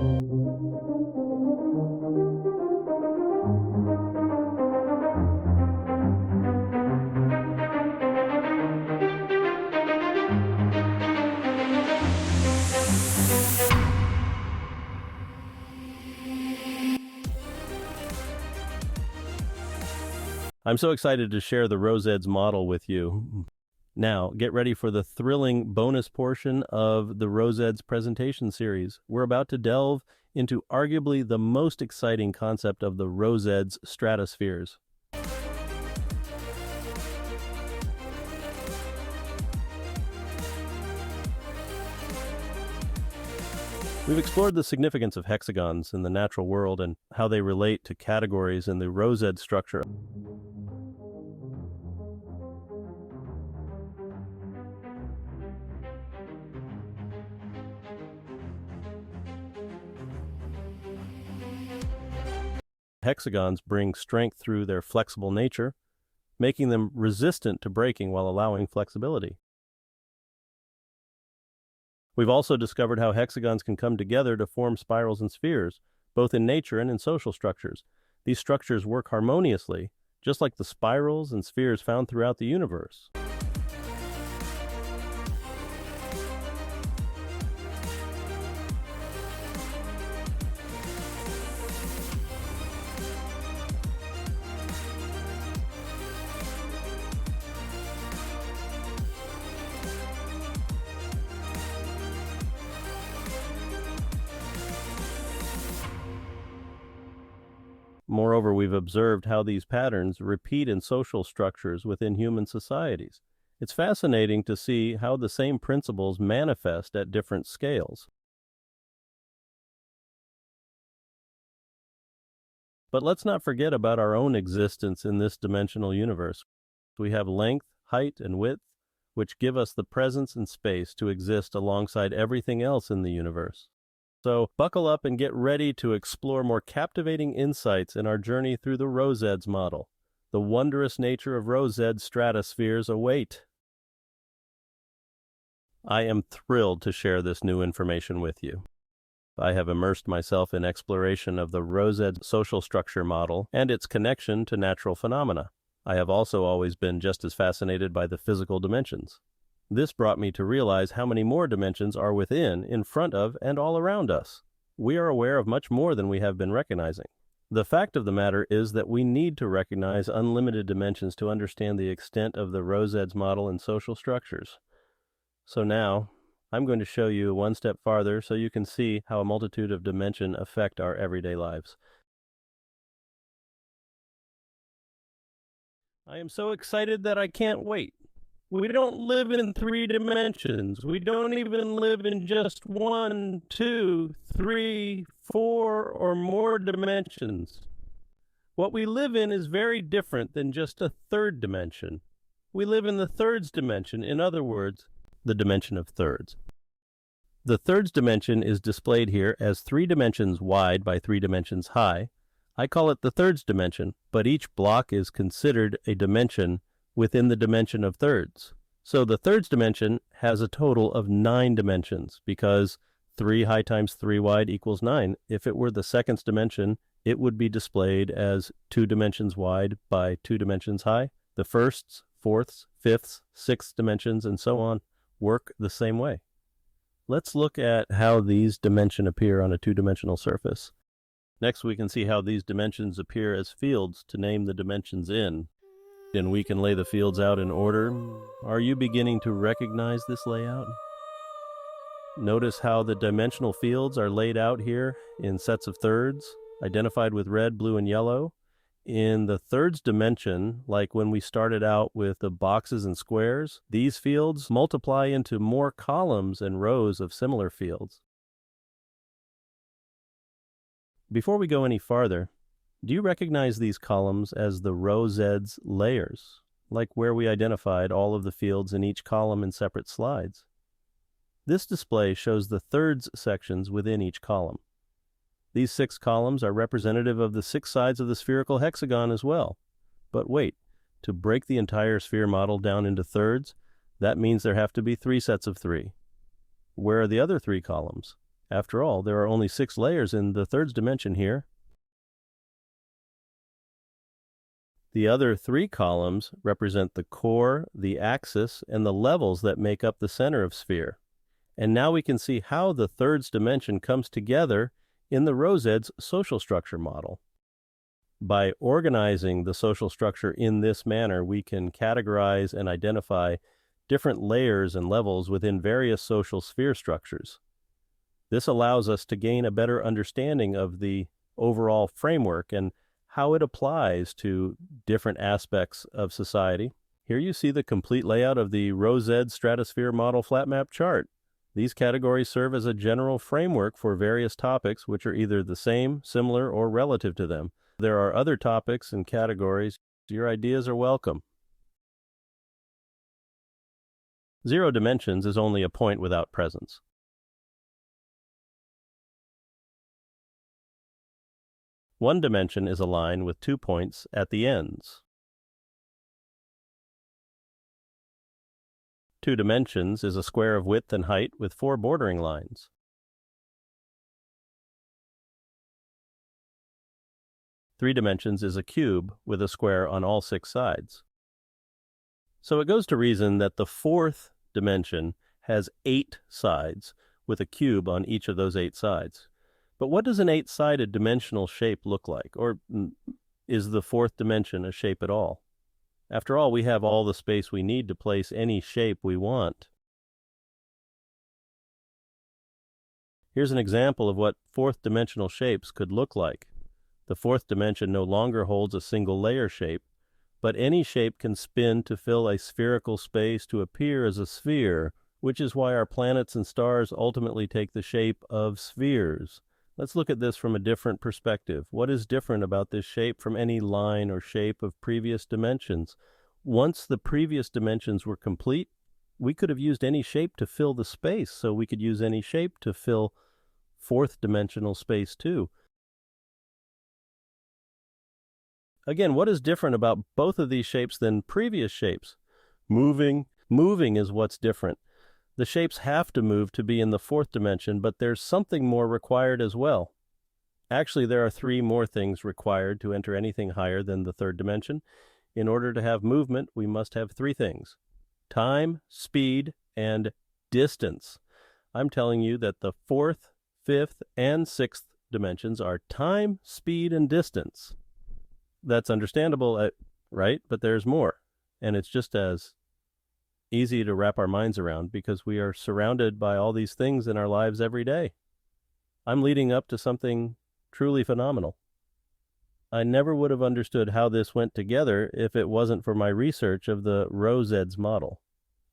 I'm so excited to share the ROSeDS model with you. Now, get ready for the thrilling bonus portion of the ROSeDS presentation series. We're about to delve into arguably the most exciting concept of the ROSeDS stratospheres. We've explored the significance of hexagons in the natural world and how they relate to categories in the ROSeDS structure. Hexagons bring strength through their flexible nature, making them resistant to breaking while allowing flexibility. We've also discovered how hexagons can come together to form spirals and spheres, both in nature and in social structures. These structures work harmoniously, just like the spirals and spheres found throughout the universe. Moreover, we've observed how these patterns repeat in social structures within human societies. It's fascinating to see how the same principles manifest at different scales. But let's not forget about our own existence in this dimensional universe. We have length, height, and width, which give us the presence and space to exist alongside everything else in the universe. So buckle up and get ready to explore more captivating insights in our journey through the ROSeDS model. The wondrous nature of ROSeDS stratospheres await. I am thrilled to share this new information with you. I have immersed myself in exploration of the ROSeDS social structure model and its connection to natural phenomena. I have also always been just as fascinated by the physical dimensions. This brought me to realize how many more dimensions are within, in front of, and all around us. We are aware of much more than we have been recognizing. The fact of the matter is that we need to recognize unlimited dimensions to understand the extent of the ROSeDS model in social structures. So now, I'm going to show you one step farther so you can see how a multitude of dimensions affect our everyday lives. I am so excited that I can't wait. We don't live in 3 dimensions. We don't even live in just 1, 2, 3, 4, or more dimensions. What we live in is very different than just a 3rd dimension. We live in the thirds dimension, in other words, the dimension of thirds. The thirds dimension is displayed here as 3 dimensions wide by 3 dimensions high. I call it the thirds dimension, but each block is considered a dimension within the dimension of thirds. So the thirds dimension has a total of 9 dimensions because 3 high times 3 wide equals 9. If it were the seconds dimension, it would be displayed as 2 dimensions wide by 2 dimensions high. The firsts, fourths, fifths, sixth dimensions, and so on work the same way. Let's look at how these dimensions appear on a 2-dimensional surface. Next, we can see how these dimensions appear as fields to name the dimensions in. And we can lay the fields out in order. Are you beginning to recognize this layout? Notice how the dimensional fields are laid out here in sets of thirds, identified with red, blue, and yellow. In the thirds dimension, like when we started out with the boxes and squares, these fields multiply into more columns and rows of similar fields. Before we go any farther, do you recognize these columns as the ROSeDS layers, like where we identified all of the fields in each column in separate slides? This display shows the thirds sections within each column. These 6 columns are representative of the 6 sides of the spherical hexagon as well. But wait, to break the entire sphere model down into thirds, that means there have to be 3 sets of 3. Where are the other 3 columns? After all, there are only 6 layers in the third dimension here. The other 3 columns represent the core, the axis, and the levels that make up the center of sphere. And now we can see how the third dimension comes together in the ROSeDS social structure model. By organizing the social structure in this manner, we can categorize and identify different layers and levels within various social sphere structures. This allows us to gain a better understanding of the overall framework and how it applies to different aspects of society. Here you see the complete layout of the ROSeDS stratosphere model flat map chart. These categories serve as a general framework for various topics which are either the same, similar, or relative to them. There are other topics and categories. Your ideas are welcome. 0 dimensions is only a point without presence. One dimension is a line with 2 points at the ends. 2 dimensions is a square of width and height with 4 bordering lines. 3 dimensions is a cube with a square on all 6 sides. So it goes to reason that the 4th dimension has 8 sides with a cube on each of those 8 sides. But what does an 8-sided dimensional shape look like? Or is the 4th dimension a shape at all? After all, we have all the space we need to place any shape we want. Here's an example of what 4th dimensional shapes could look like. The 4th dimension no longer holds a single layer shape, but any shape can spin to fill a spherical space to appear as a sphere, which is why our planets and stars ultimately take the shape of spheres. Let's look at this from a different perspective. What is different about this shape from any line or shape of previous dimensions? Once the previous dimensions were complete, we could have used any shape to fill the space, so we could use any shape to fill 4th dimensional space too. Again, what is different about both of these shapes than previous shapes? Moving is what's different. The shapes have to move to be in the 4th dimension, but there's something more required as well. Actually, there are 3 more things required to enter anything higher than the 3rd dimension. In order to have movement, we must have 3 things: time, speed, and distance. I'm telling you that the 4th, 5th, and 6th dimensions are time, speed, and distance. That's understandable, right? But there's more, and it's just as easy to wrap our minds around because we are surrounded by all these things in our lives every day. I'm leading up to something truly phenomenal. I never would have understood how this went together if it wasn't for my research of the ROSeDS model.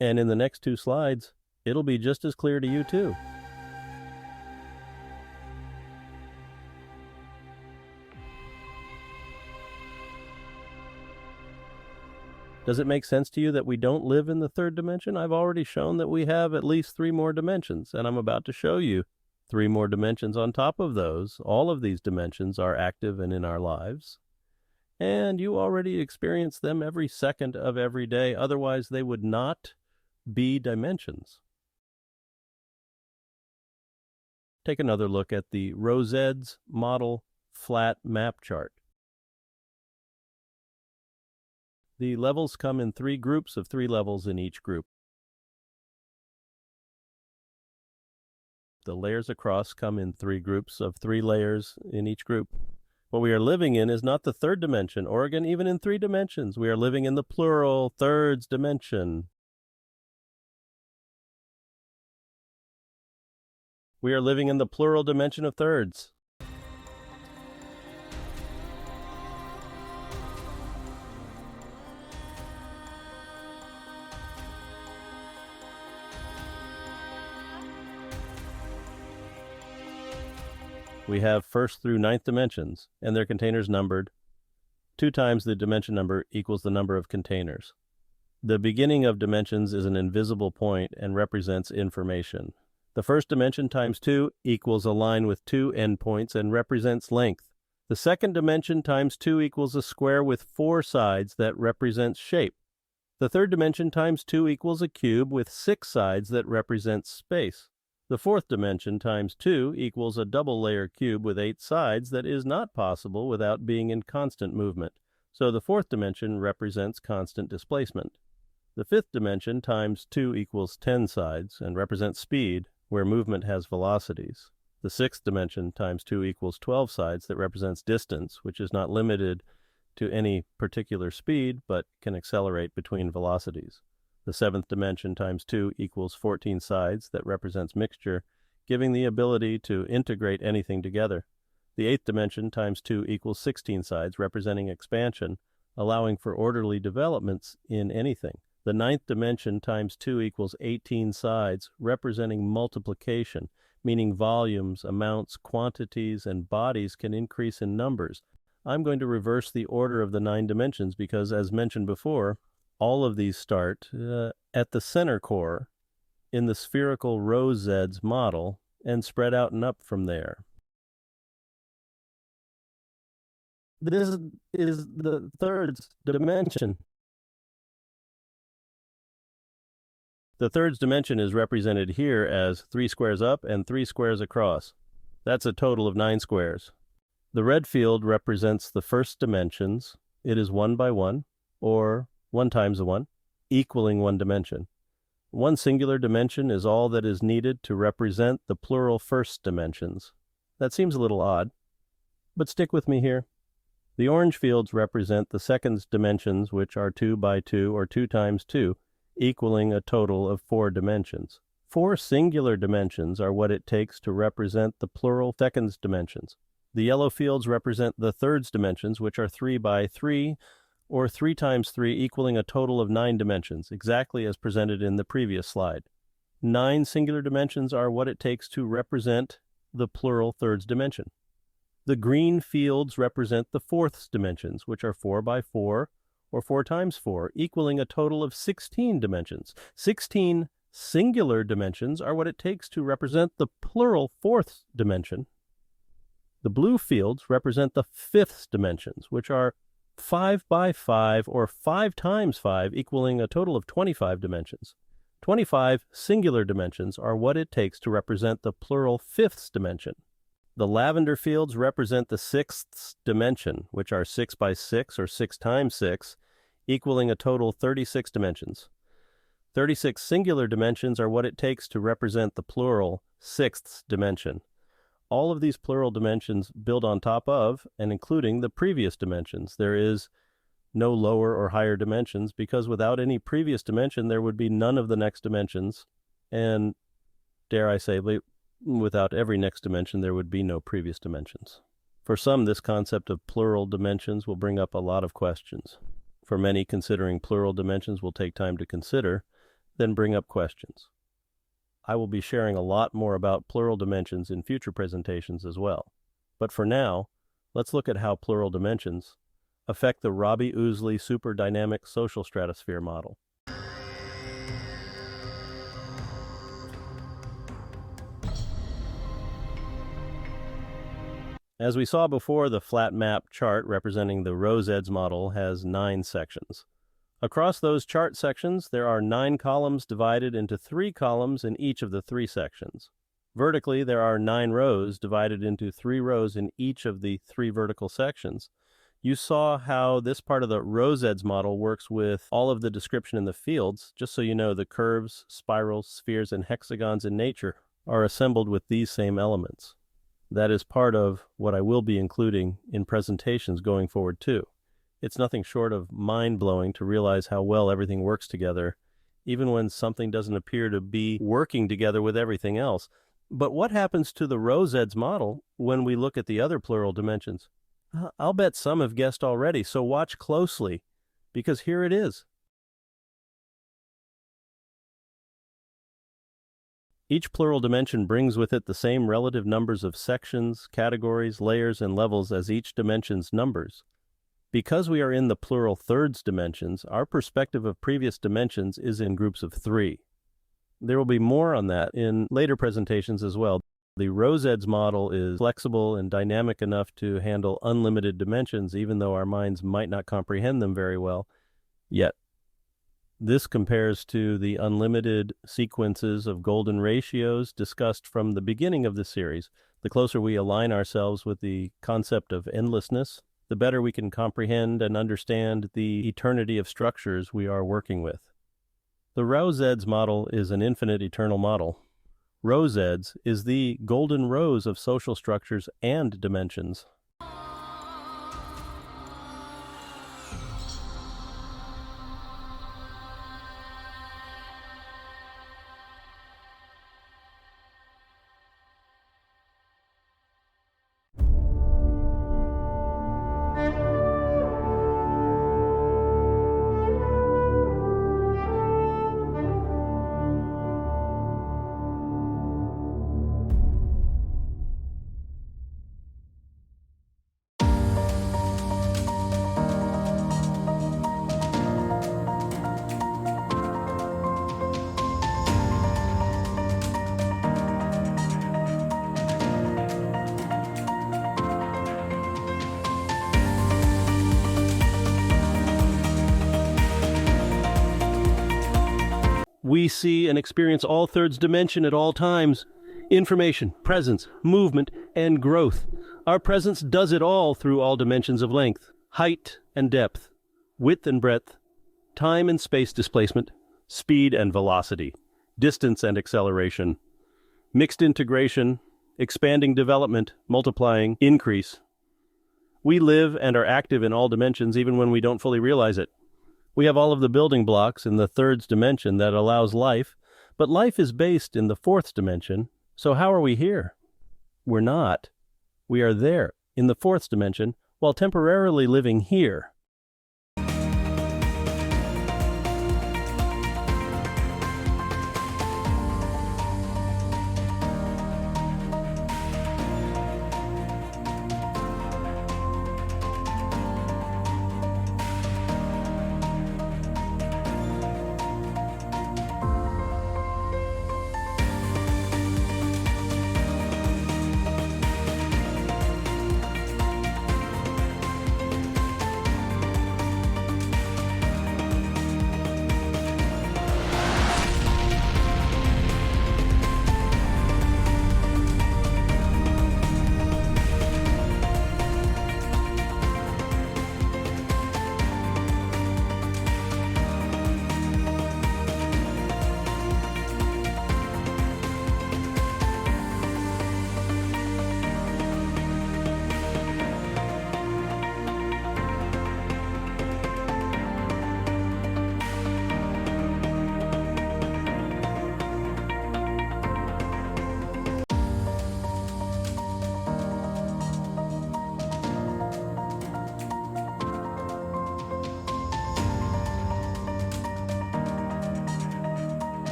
And in the next 2 slides, it'll be just as clear to you too. Does it make sense to you that we don't live in the 3rd dimension? I've already shown that we have at least 3 more dimensions, and I'm about to show you 3 more dimensions on top of those. All of these dimensions are active and in our lives, and you already experience them every second of every day. Otherwise, they would not be dimensions. Take another look at the ROSeDS model flat map chart. The levels come in 3 groups of 3 levels in each group. The layers across come in 3 groups of 3 layers in each group. What we are living in is not the 3rd dimension, or again, even in 3 dimensions. We are living in the plural thirds dimension. We are living in the plural dimension of thirds. We have 1st through 9th dimensions, and their containers numbered. 2 times the dimension number equals the number of containers. The beginning of dimensions is an invisible point and represents information. The 1st dimension times 2 equals a line with 2 endpoints and represents length. The 2nd dimension times 2 equals a square with 4 sides that represents shape. The 3rd dimension times 2 equals a cube with 6 sides that represents space. The fourth dimension times 2 equals a double layer cube with 8 sides that is not possible without being in constant movement. So the fourth dimension represents constant displacement. The fifth dimension times 2 equals 10 sides and represents speed, where movement has velocities. The sixth dimension times 2 equals 12 sides that represents distance, which is not limited to any particular speed, but can accelerate between velocities. The seventh dimension times 2 equals 14 sides that represents mixture, giving the ability to integrate anything together. The eighth dimension times 2 equals 16 sides, representing expansion, allowing for orderly developments in anything. The ninth dimension times 2 equals 18 sides, representing multiplication, meaning volumes, amounts, quantities, and bodies can increase in numbers. I'm going to reverse the order of the 9 dimensions because, as mentioned before, all of these start at the center core in the spherical ROSeDS model and spread out and up from there. This is the third dimension. The third dimension is represented here as 3 squares up and 3 squares across. That's a total of 9 squares. The red field represents the first dimensions. It is 1 by 1, or 1 times 1, equaling 1 dimension. One singular dimension is all that is needed to represent the plural first dimensions. That seems a little odd, but stick with me here. The orange fields represent the second dimensions, which are 2 by 2, or 2 times 2, equaling a total of 4 dimensions. 4 singular dimensions are what it takes to represent the plural second dimensions. The yellow fields represent the third dimensions, which are 3 by 3, or 3 times 3, equaling a total of 9 dimensions, exactly as presented in the previous slide. 9 singular dimensions are what it takes to represent the plural third dimension. The green fields represent the fourth dimensions, which are 4 by 4, or 4 times 4, equaling a total of 16 dimensions. 16 singular dimensions are what it takes to represent the plural fourth dimension. The blue fields represent the fifth dimensions, which are 5 by 5, or 5 times 5, equaling a total of 25 dimensions. 25 singular dimensions are what it takes to represent the plural fifth dimension. The lavender fields represent the sixth dimension, which are 6 by 6, or 6 times 6, equaling a total 36 dimensions. 36 singular dimensions are what it takes to represent the plural sixth dimension. All of these plural dimensions build on top of and including the previous dimensions. There is no lower or higher dimensions because without any previous dimension, there would be none of the next dimensions. And dare I say, without every next dimension, there would be no previous dimensions. For some, this concept of plural dimensions will bring up a lot of questions. For many, considering plural dimensions will take time to consider, then bring up questions. I will be sharing a lot more about plural dimensions in future presentations as well. But for now, let's look at how plural dimensions affect the Robbie Ousley superdynamic social stratosphere model. As we saw before, the flat map chart representing the ROSeDS model has 9 sections. Across those chart sections, there are 9 columns divided into 3 columns in each of the 3 sections. Vertically, there are 9 rows divided into 3 rows in each of the 3 vertical sections. You saw how this part of the ROSeDS model works with all of the description in the fields. Just so you know, the curves, spirals, spheres, and hexagons in nature are assembled with these same elements. That is part of what I will be including in presentations going forward too. It's nothing short of mind-blowing to realize how well everything works together, even when something doesn't appear to be working together with everything else. But what happens to the ROSeDS model when we look at the other plural dimensions? I'll bet some have guessed already, so watch closely, because here it is. Each plural dimension brings with it the same relative numbers of sections, categories, layers, and levels as each dimension's numbers. Because we are in the plural thirds dimensions, our perspective of previous dimensions is in groups of 3. There will be more on that in later presentations as well. The ROSeDS model is flexible and dynamic enough to handle unlimited dimensions, even though our minds might not comprehend them very well yet. This compares to the unlimited sequences of golden ratios discussed from the beginning of the series. The closer we align ourselves with the concept of endlessness, the better we can comprehend and understand the eternity of structures we are working with. The ROSeDS model is an infinite eternal model. ROSeDS is the golden rose of social structures and dimensions. We see and experience all thirds dimension at all times. Information, presence, movement, and growth. Our presence does it all through all dimensions of length, height and depth, width and breadth, time and space displacement, speed and velocity, distance and acceleration, mixed integration, expanding development, multiplying, increase. We live and are active in all dimensions even when we don't fully realize it. We have all of the building blocks in the third dimension that allows life, but life is based in the fourth dimension, so how are we here? We're not. We are there, in the fourth dimension, while temporarily living here.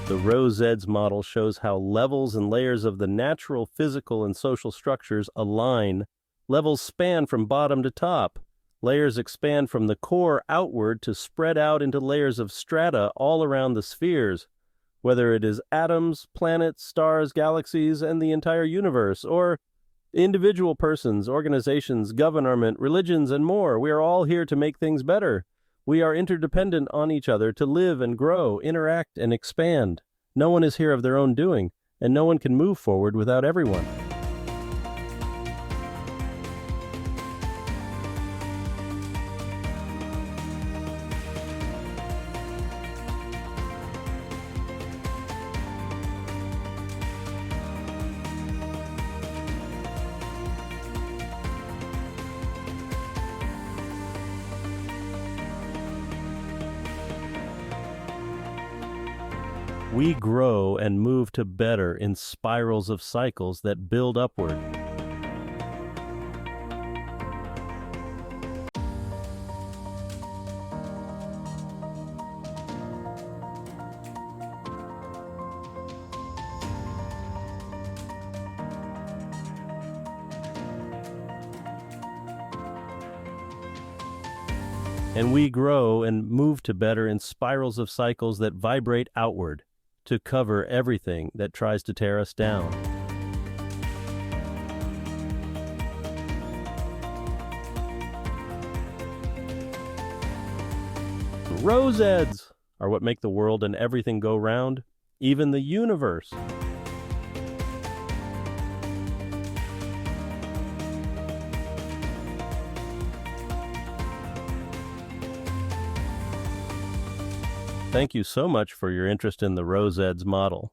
The ROSeDS model shows how levels and layers of the natural, physical, and social structures align. Levels span from bottom to top. Layers expand from the core outward to spread out into layers of strata all around the spheres, whether it is atoms, planets, stars, galaxies, and the entire universe, or individual persons, organizations, government, religions, and more. We are all here to make things better. We are interdependent on each other to live and grow, interact, and expand. No one is here of their own doing, and no one can move forward without everyone. We grow and move to better in spirals of cycles that build upward. And we grow and move to better in spirals of cycles that vibrate outward to cover everything that tries to tear us down. ROSeDS are what make the world and everything go round, even the universe. Thank you so much for your interest in the ROSeDS model.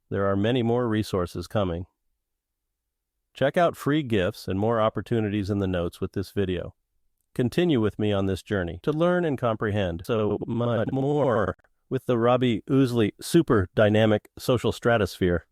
There are many more resources coming. Check out free gifts and more opportunities in the notes with this video. Continue with me on this journey to learn and comprehend so much more with the Robbie Ousley super dynamic social stratosphere.